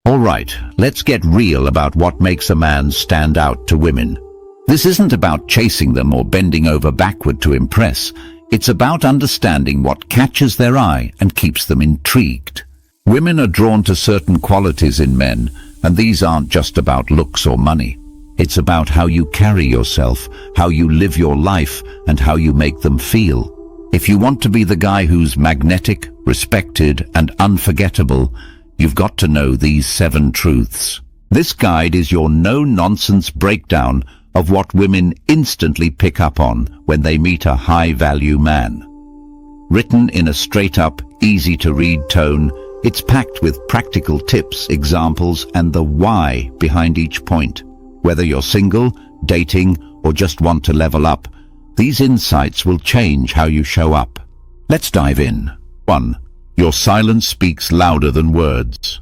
All right, let's get real about what makes a man stand out to women. This isn't about chasing them or bending over backward to impress. It's about understanding what catches their eye and keeps them intrigued. Women are drawn to certain qualities in men, and these aren't just about looks or money. It's about how you carry yourself, how you live your life, and how you make them feel. If you want to be the guy who's magnetic, respected, and unforgettable, you've got to know these 7 truths. This guide is your no-nonsense breakdown of what women instantly pick up on when they meet a high-value man. Written in a straight-up, easy-to-read tone, it's packed with practical tips, examples, and the why behind each point. Whether you're single, dating, or just want to level up, these insights will change how you show up. Let's dive in. 1. Your silence speaks louder than words.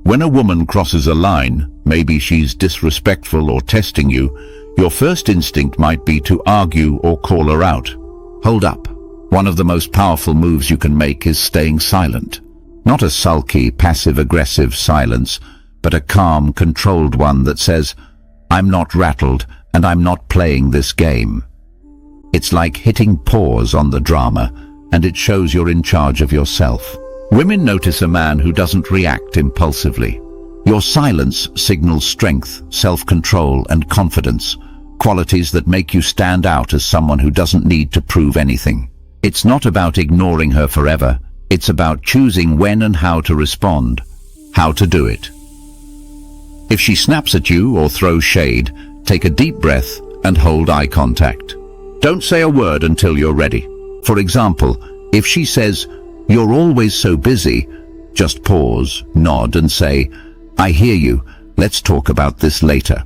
When a woman crosses a line, maybe she's disrespectful or testing you, your first instinct might be to argue or call her out. Hold up. One of the most powerful moves you can make is staying silent. Not a sulky, passive-aggressive silence, but a calm, controlled one that says, "I'm not rattled and I'm not playing this game." It's like hitting pause on the drama, and it shows you're in charge of yourself. Women notice a man who doesn't react impulsively. Your silence signals strength, self-control, and confidence, qualities that make you stand out as someone who doesn't need to prove anything. It's not about ignoring her forever. It's about choosing when and how to respond. How to do it. If she snaps at you or throws shade, take a deep breath and hold eye contact. Don't say a word until you're ready. For example, if she says, "You're always so busy," just pause, nod, and say, "I hear you. Let's talk about this later."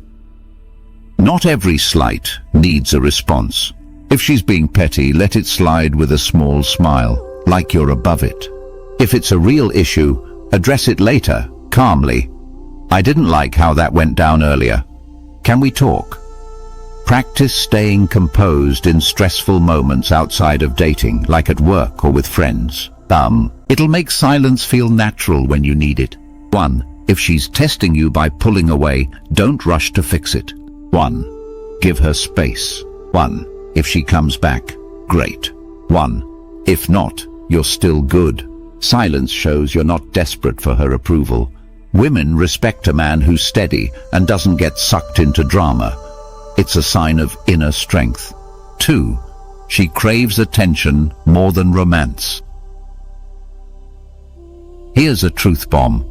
Not every slight needs a response. If she's being petty, let it slide with a small smile, like you're above it. If it's a real issue, address it later, calmly. "I didn't like how that went down earlier. Can we talk?" Practice staying composed in stressful moments outside of dating, like at work or with friends. It'll make silence feel natural when you need it. 1. If she's testing you by pulling away, don't rush to fix it. 1. Give her space. 1. If she comes back, great. 1. If not, you're still good. Silence shows you're not desperate for her approval. Women respect a man who's steady and doesn't get sucked into drama. It's a sign of inner strength. 2. She craves attention more than romance. Here's a truth bomb.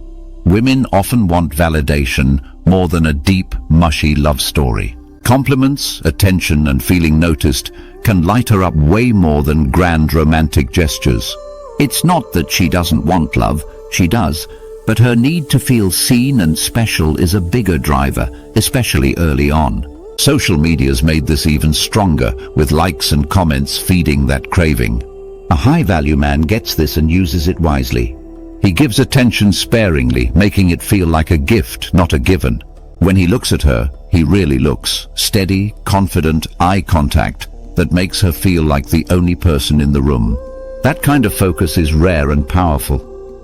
Women often want validation more than a deep, mushy love story. Compliments, attention, and feeling noticed can light her up way more than grand romantic gestures. It's not that she doesn't want love, she does, but her need to feel seen and special is a bigger driver, especially early on. Social media's made this even stronger, with likes and comments feeding that craving. A high-value man gets this and uses it wisely. He gives attention sparingly, making it feel like a gift, not a given. When he looks at her, he really looks. Steady, confident eye contact that makes her feel like the only person in the room. That kind of focus is rare and powerful.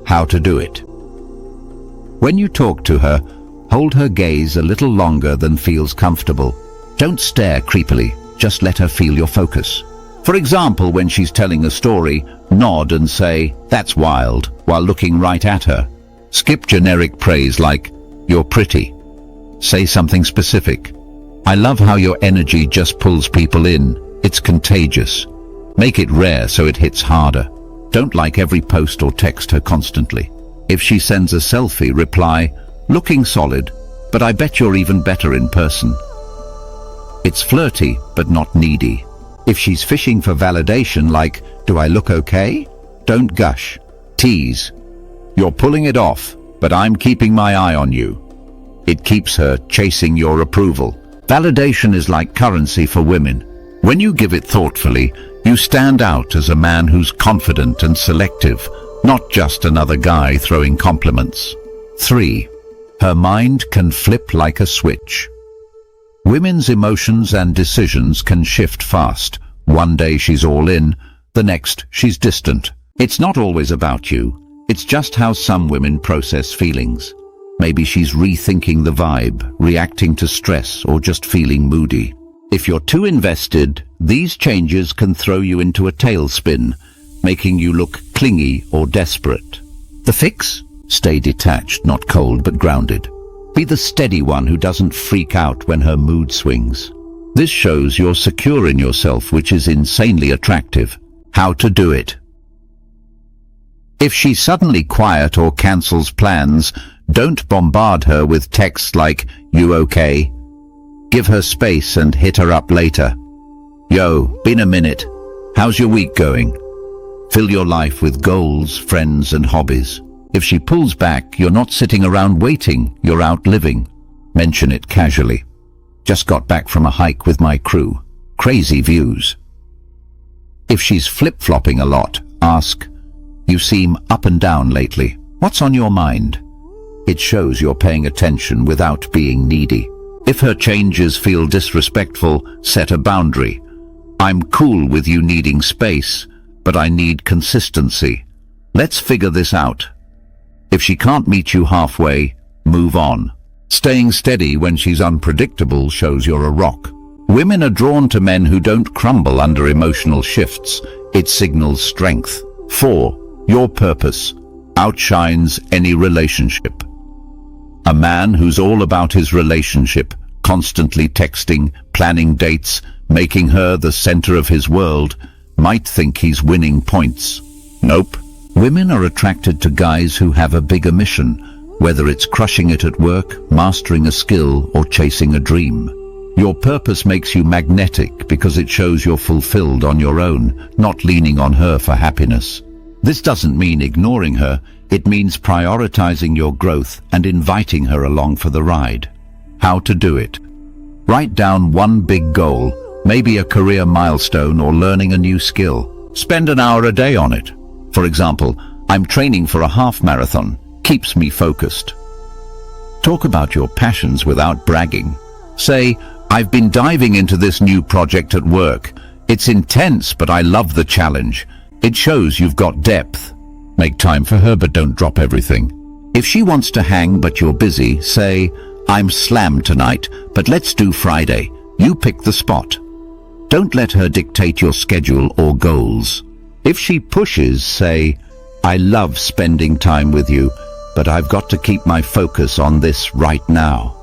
How to do it? When you talk to her, hold her gaze a little longer than feels comfortable. Don't stare creepily, just let her feel your focus. For example, when she's telling a story, nod and say, "That's wild," while looking right at her. Skip generic praise like, "You're pretty." Say something specific. "I love how your energy just pulls people in. It's contagious." Make it rare so it hits harder. Don't like every post or text her constantly. If she sends a selfie, reply, "Looking solid, but I bet you're even better in person." It's flirty, but not needy. If she's fishing for validation like, "Do I look okay?" don't gush. Tease. "You're pulling it off, but I'm keeping my eye on you." It keeps her chasing your approval. Validation is like currency for women. When you give it thoughtfully, you stand out as a man who's confident and selective, not just another guy throwing compliments. 3. Her mind can flip like a switch. Women's emotions and decisions can shift fast. One day she's all in, the next she's distant. It's not always about you. It's just how some women process feelings. Maybe she's rethinking the vibe, reacting to stress, or just feeling moody. If you're too invested, these changes can throw you into a tailspin, making you look clingy or desperate. The fix? Stay detached, not cold but grounded. Be the steady one who doesn't freak out when her mood swings. This shows you're secure in yourself, which is insanely attractive. How to do it? If she's suddenly quiet or cancels plans, don't bombard her with texts like, "You okay?" Give her space and hit her up later. "Yo, been a minute. How's your week going?" Fill your life with goals, friends, and hobbies. If she pulls back, you're not sitting around waiting, you're out living. Mention it casually. "Just got back from a hike with my crew. Crazy views." If she's flip-flopping a lot, ask, "You seem up and down lately. What's on your mind?" It shows you're paying attention without being needy. If her changes feel disrespectful, set a boundary. "I'm cool with you needing space, but I need consistency. Let's figure this out." If she can't meet you halfway, move on. Staying steady when she's unpredictable shows you're a rock. Women are drawn to men who don't crumble under emotional shifts. It signals strength. 4. Your purpose outshines any relationship. A man who's all about his relationship, constantly texting, planning dates, making her the center of his world, might think he's winning points. Nope. Women are attracted to guys who have a bigger mission, whether it's crushing it at work, mastering a skill, or chasing a dream. Your purpose makes you magnetic because it shows you're fulfilled on your own, not leaning on her for happiness. This doesn't mean ignoring her, it means prioritizing your growth and inviting her along for the ride. How to do it? Write down one big goal, maybe a career milestone or learning a new skill. Spend an hour a day on it. For example, "I'm training for a half marathon. Keeps me focused." Talk about your passions without bragging. Say, "I've been diving into this new project at work. It's intense, but I love the challenge." It shows you've got depth. Make time for her, but don't drop everything. If she wants to hang but you're busy, say, "I'm slammed tonight, but let's do Friday. You pick the spot." Don't let her dictate your schedule or goals. If she pushes, say, "I love spending time with you, but I've got to keep my focus on this right now."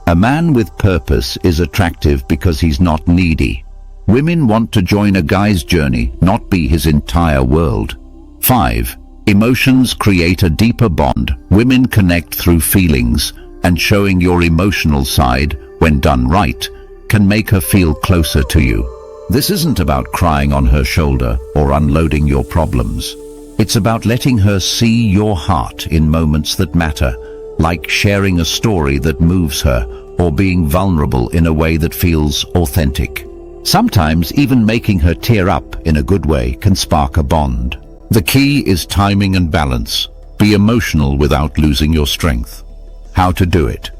A man with purpose is attractive because he's not needy. Women want to join a guy's journey, not be his entire world. 5. Emotions create a deeper bond. Women connect through feelings, and showing your emotional side, when done right, can make her feel closer to you. This isn't about crying on her shoulder or unloading your problems. It's about letting her see your heart in moments that matter, like sharing a story that moves her or being vulnerable in a way that feels authentic. Sometimes even making her tear up in a good way can spark a bond. The key is timing and balance. Be emotional without losing your strength. How to do it?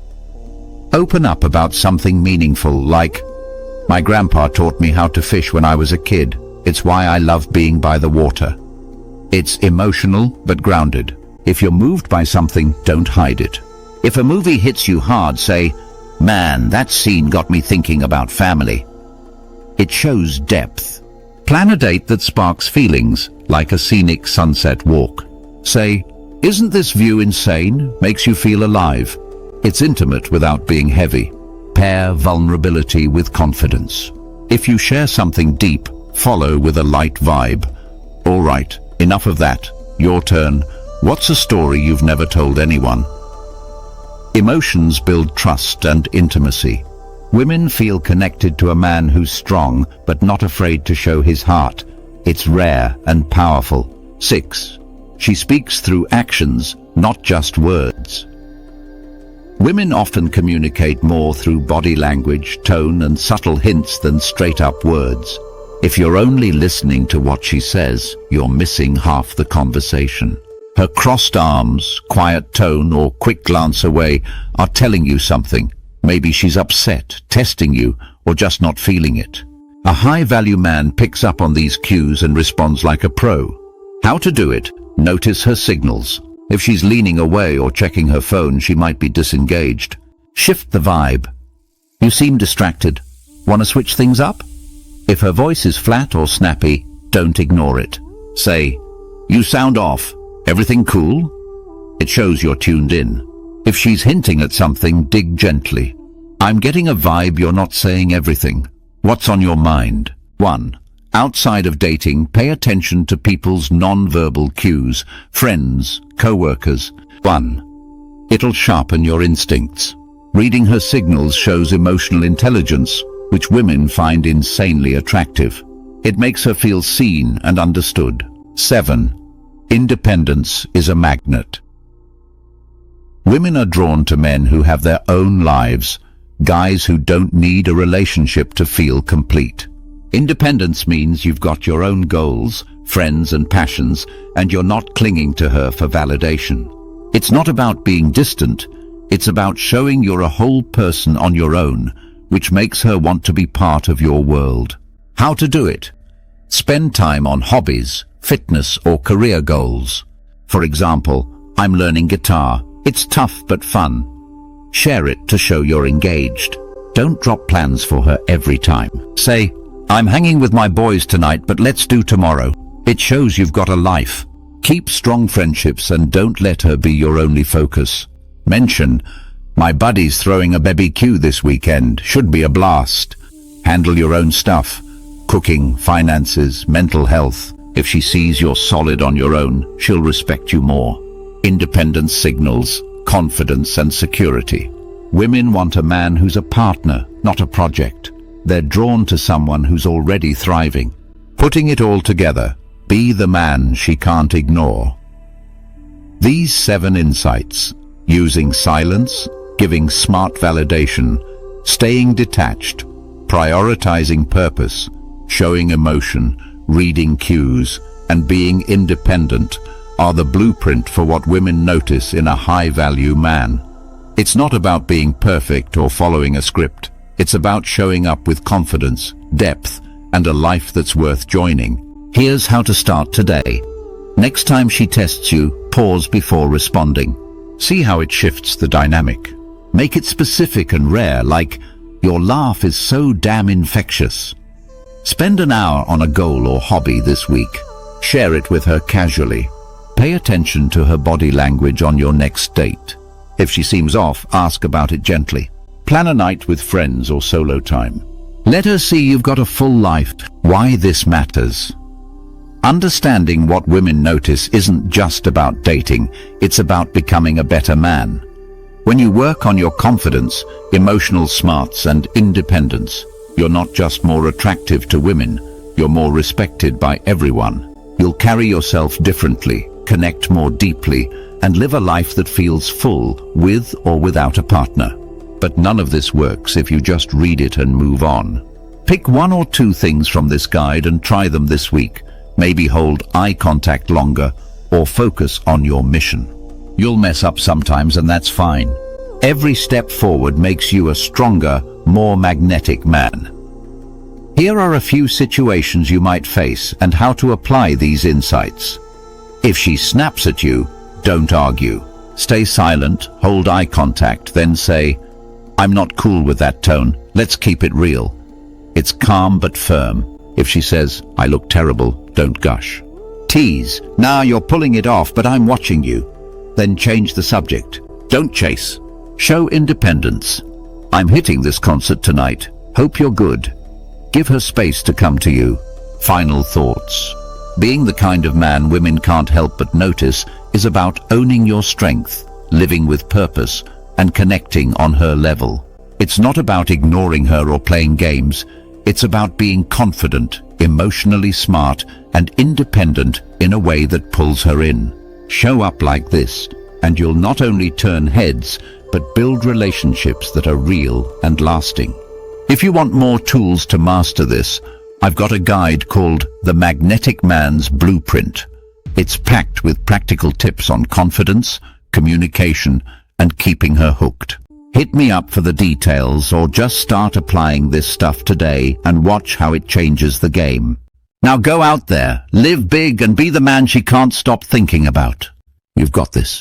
Open up about something meaningful like, "My grandpa taught me how to fish when I was a kid. It's why I love being by the water." It's emotional but grounded. If you're moved by something, don't hide it. If a movie hits you hard, say, "Man, that scene got me thinking about family." It shows depth. Plan a date that sparks feelings, like a scenic sunset walk. Say, "Isn't this view insane?" Makes you feel alive. It's intimate without being heavy. Pair vulnerability with confidence. If you share something deep, follow with a light vibe. "All right, enough of that. Your turn. What's a story you've never told anyone?" Emotions build trust and intimacy. Women feel connected to a man who's strong but not afraid to show his heart. It's rare and powerful. 6. She speaks through actions, not just words. Women often communicate more through body language, tone, and subtle hints than straight-up words. If you're only listening to what she says, you're missing half the conversation. Her crossed arms, quiet tone, or quick glance away are telling you something. Maybe she's upset, testing you, or just not feeling it. A high-value man picks up on these cues and responds like a pro. How to do it? Notice her signals. If she's leaning away or checking her phone, she might be disengaged. Shift the vibe. You seem distracted. Want to switch things up? If her voice is flat or snappy, don't ignore it. Say, "You sound off. Everything cool?" It shows you're tuned in. If she's hinting at something, dig gently. "I'm getting a vibe you're not saying everything. What's on your mind?" 1. Outside of dating, pay attention to people's non-verbal cues, friends, co-workers. 1. It'll sharpen your instincts. Reading her signals shows emotional intelligence, which women find insanely attractive. It makes her feel seen and understood. 7. Independence is a magnet. Women are drawn to men who have their own lives, guys who don't need a relationship to feel complete. Independence means you've got your own goals, friends and passions, and you're not clinging to her for validation. It's not about being distant, it's about showing you're a whole person on your own, which makes her want to be part of your world. How to do it? Spend time on hobbies, fitness or career goals. For example, I'm learning guitar. It's tough but fun. Share it to show you're engaged. Don't drop plans for her every time. Say, "I'm hanging with my boys tonight, but let's do tomorrow." It shows you've got a life. Keep strong friendships and don't let her be your only focus. Mention, "My buddy's throwing a BBQ this weekend. Should be a blast." Handle your own stuff. Cooking, finances, mental health. If she sees you're solid on your own, she'll respect you more. Independence signals confidence and security. Women want a man who's a partner, not a project. They're drawn to someone who's already thriving. Putting it all together, be the man she can't ignore. These 7 insights, using silence, giving smart validation, staying detached, prioritizing purpose, showing emotion, reading cues, and being independent, are the blueprint for what women notice in a high-value man. It's not about being perfect or following a script. It's about showing up with confidence, depth, and a life that's worth joining. Here's how to start today. Next time she tests you, pause before responding. See how it shifts the dynamic. Make it specific and rare, like, "Your laugh is so damn infectious." Spend an hour on a goal or hobby this week. Share it with her casually. Pay attention to her body language on your next date. If she seems off, ask about it gently. Plan a night with friends or solo time. Let her see you've got a full life. Why this matters. Understanding what women notice isn't just about dating, it's about becoming a better man. When you work on your confidence, emotional smarts and independence, you're not just more attractive to women, you're more respected by everyone. You'll carry yourself differently, connect more deeply, and live a life that feels full, with or without a partner. But none of this works if you just read it and move on. Pick 1 or 2 things from this guide and try them this week. Maybe hold eye contact longer or focus on your mission. You'll mess up sometimes and that's fine. Every step forward makes you a stronger, more magnetic man. Here are a few situations you might face and how to apply these insights. If she snaps at you, don't argue. Stay silent, hold eye contact, then say, "I'm not cool with that tone. Let's keep it real." It's calm but firm. If she says, "I look terrible," don't gush. Tease, "Nah, you're pulling it off, but I'm watching you." Then change the subject. Don't chase. Show independence. "I'm hitting this concert tonight. Hope you're good." Give her space to come to you. Final thoughts. Being the kind of man women can't help but notice is about owning your strength, living with purpose, and connecting on her level. It's not about ignoring her or playing games. It's about being confident, emotionally smart, and independent in a way that pulls her in. Show up like this, and you'll not only turn heads, but build relationships that are real and lasting. If you want more tools to master this, I've got a guide called The Magnetic Man's Blueprint. It's packed with practical tips on confidence, communication, and keeping her hooked. Hit me up for the details or just start applying this stuff today and watch how it changes the game. Now go out there, live big, and be the man she can't stop thinking about. You've got this.